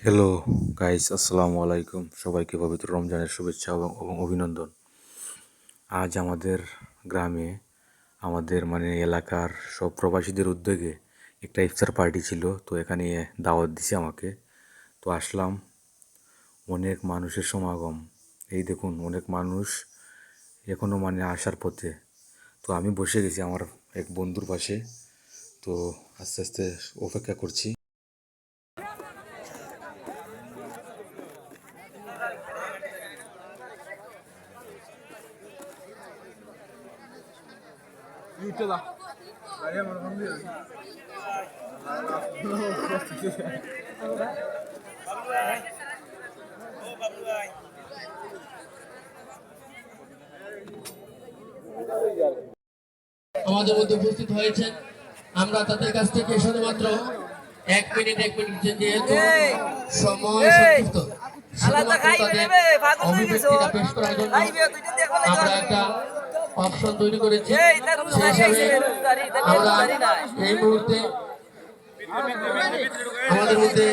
Hello guys, আসসালামু আলাইকুম। সবাইকে পবিত্র রমজানের শুভেচ্ছা এবং অভিনন্দন। আজ আমাদের গ্রামে আমাদের এলাকার সব প্রবাসীদের উদ্যোগে একটা ইফতার পার্টি ছিল। তো এখানে দাওয়াত দিছে আমাকে, তো আসলাম। অনেক মানুষের সমাগম, এই দেখুন অনেক মানুষ এখনো আসার পথে। তো আমি বসে গেছি আমার এক বন্ধুর পাশে, তো আস্তে আস্তে অপেক্ষা করছি। আমাদের মধ্যে উপস্থিত হয়েছেন, আমরা তাদের কাছ থেকে শুধুমাত্র এক মিনিট যেহেতু সময় সংক্ষিপ্ত, শুধুমাত্র তাদের অভিব্যক্তিটা পেশ করার জন্য আমরা একটা অপশন তৈরি করেছি। সেই হিসাবে আমরা এই মুহূর্তে আমাদের মধ্যে